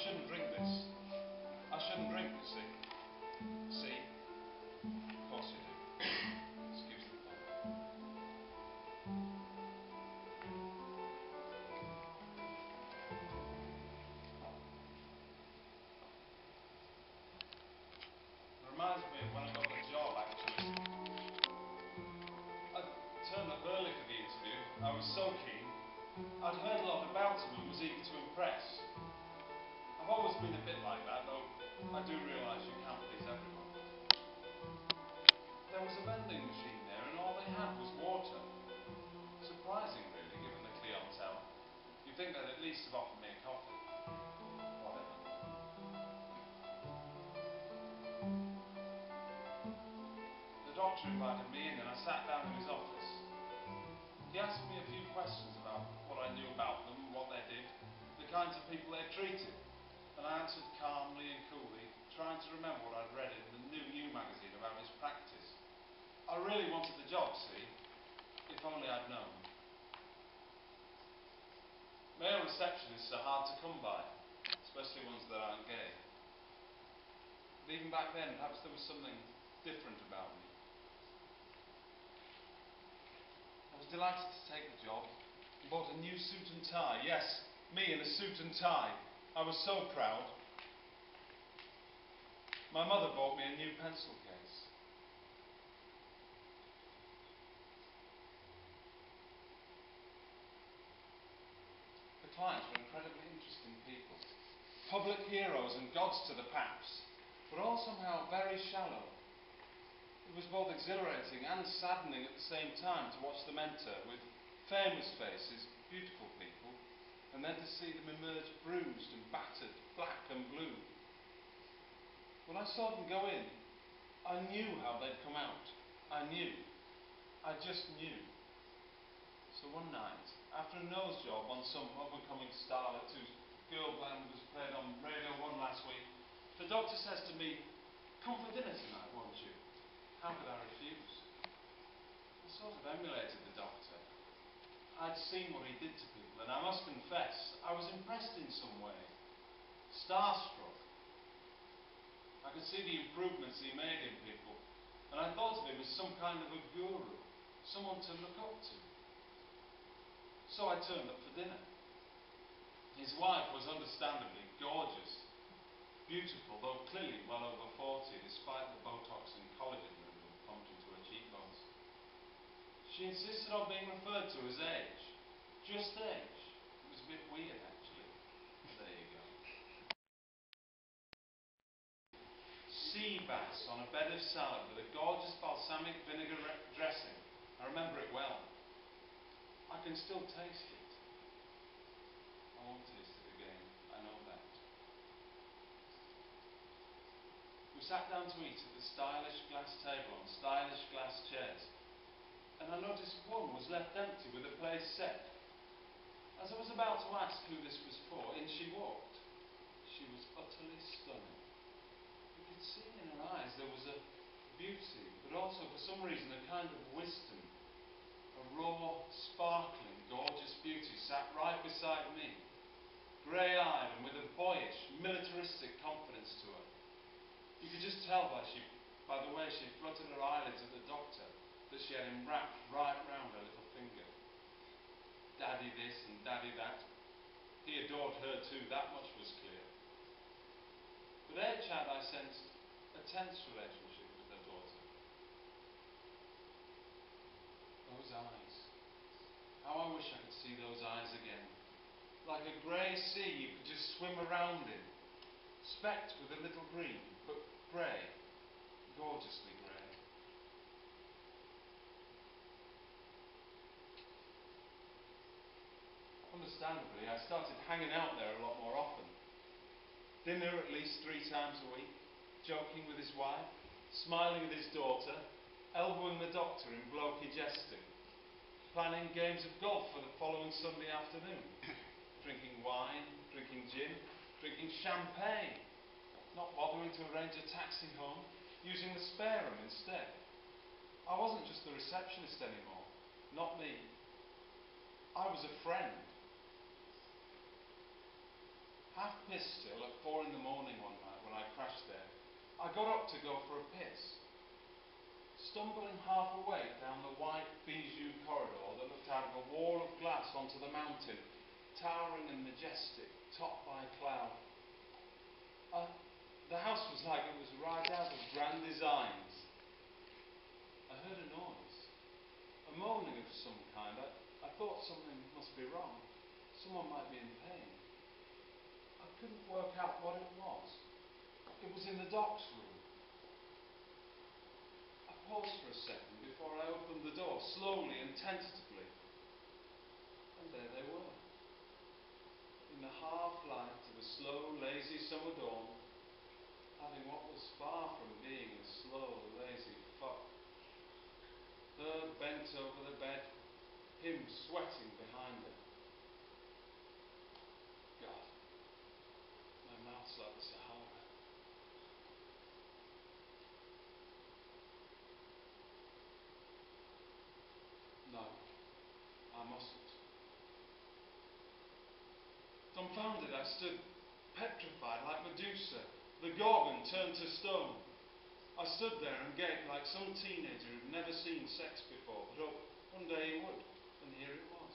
shouldn't drink this. I shouldn't drink, you see. See? Of course you do. Excuse the pun. It reminds me of when I got the job, actually. I turned up early for the interview. I was so keen. I'd heard a lot about him and was eager to impress. I've always been a bit like that, though I do realise you can't please everyone. There was a vending machine there and all they had was water. Surprising, really, given the clientele. You'd think they'd at least have offered me a coffee. Whatever. The doctor invited me in and I sat down in his office. He asked me a few questions about what I knew about them, what they did, the kinds of people they treated, and I answered calmly and coolly, trying to remember what I'd read in the new magazine about his practice. I really wanted the job, see, if only I'd known. Male receptionists are hard to come by, especially ones that aren't gay. But even back then, perhaps there was something different about me. I was delighted to take the job. I bought a new suit and tie. Yes, me in a suit and tie. I was so proud. My mother bought me a new pencil case. The clients were incredibly interesting people. Public heroes and gods to the paps, but all somehow very shallow. It was both exhilarating and saddening at the same time to watch them enter with famous faces, beautiful people, and then to see them emerge bruised and battered, black and blue. When I saw them go in, I knew how they'd come out. I knew. I just knew. So one night, after a nose job on some up-and-coming starlet whose girl band was played on Radio 1 last week, the doctor says to me, "Come for dinner tonight, won't you?" How could I refuse? I sort of emulated the doctor. I'd seen what he did to people, and I must confess, I was impressed in some way. Starstruck. I could see the improvements he made in people, and I thought of him as some kind of a guru, someone to look up to. So I turned up for dinner. His wife was understandably gorgeous, beautiful, though clearly well over 40, despite the Botox and collagen that had been pumped into her cheekbones. She insisted on being referred to as age. Just age. It was a bit weird, actually. There you go. Sea bass on a bed of salad with a gorgeous balsamic vinegar dressing. I remember it well. I can still taste it. I won't taste it again. I know that. We sat down to eat at the stylish glass table on stylish glass chairs, and I noticed one was left empty with a place set. As I was about to ask who this was for, in she walked. She was utterly stunning. You could see in her eyes there was a beauty, but also for some reason a kind of wisdom. A raw, sparkling, gorgeous beauty sat right beside me, grey-eyed and with a boyish, militaristic confidence to her. You could just tell by the way she fluttered her eyelids at the doctor that she had him wrapped right round her little finger. Daddy this and daddy that. He adored her too, that much was clear. With age had, I sensed, a tense relationship with her daughter. Those eyes. How I wish I could see those eyes again. Like a grey sea you could just swim around in. Specked with a little green, but grey. Gorgeously grey. Understandably, I started hanging out there a lot more often. Dinner at least 3 times a week, joking with his wife, smiling at his daughter, elbowing the doctor in blokey jesting, planning games of golf for the following Sunday afternoon, drinking wine, drinking gin, drinking champagne, not bothering to arrange a taxi home, using the spare room instead. I wasn't just the receptionist anymore, not me. I was a friend. half pissed still at 4 in the morning one night when I crashed there, I got up to go for a piss. Stumbling half away down the white bijou corridor that looked out of a wall of glass onto the mountain, towering and majestic, topped by cloud. The house was like it was right out of Grand Designs. I heard a noise, a moaning of some kind. I thought something must be wrong. Someone might be in pain. I couldn't work out what it was. It was in the doc's room. I paused for a second before I opened the door, slowly and tentatively. And there they were. In the half light of a slow, lazy summer dawn, having what was far from being a slow, lazy fuck. Her bent over the bed, him sweating behind her. God, my mouth's like the Sahara. No, I mustn't. Dumbfounded, I stood petrified like Medusa, the Gorgon turned to stone. I stood there and gaped like some teenager who'd never seen sex before, but hoped one day he would, and here it was.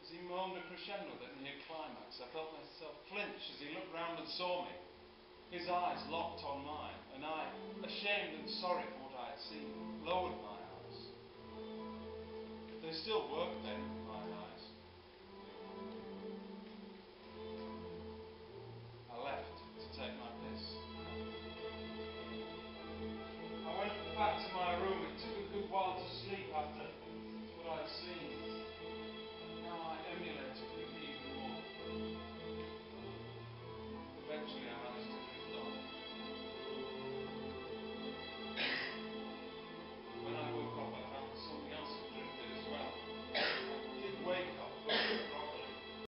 As he moaned a crescendo that near climax, I felt myself flinch as he looked round and saw me. His eyes locked on mine, and I, ashamed and sorry for what I had seen, lowered my eyes. They still worked then, my eyes. I left to take my piss. I went back to my room. It took a good while to sleep after what I'd seen.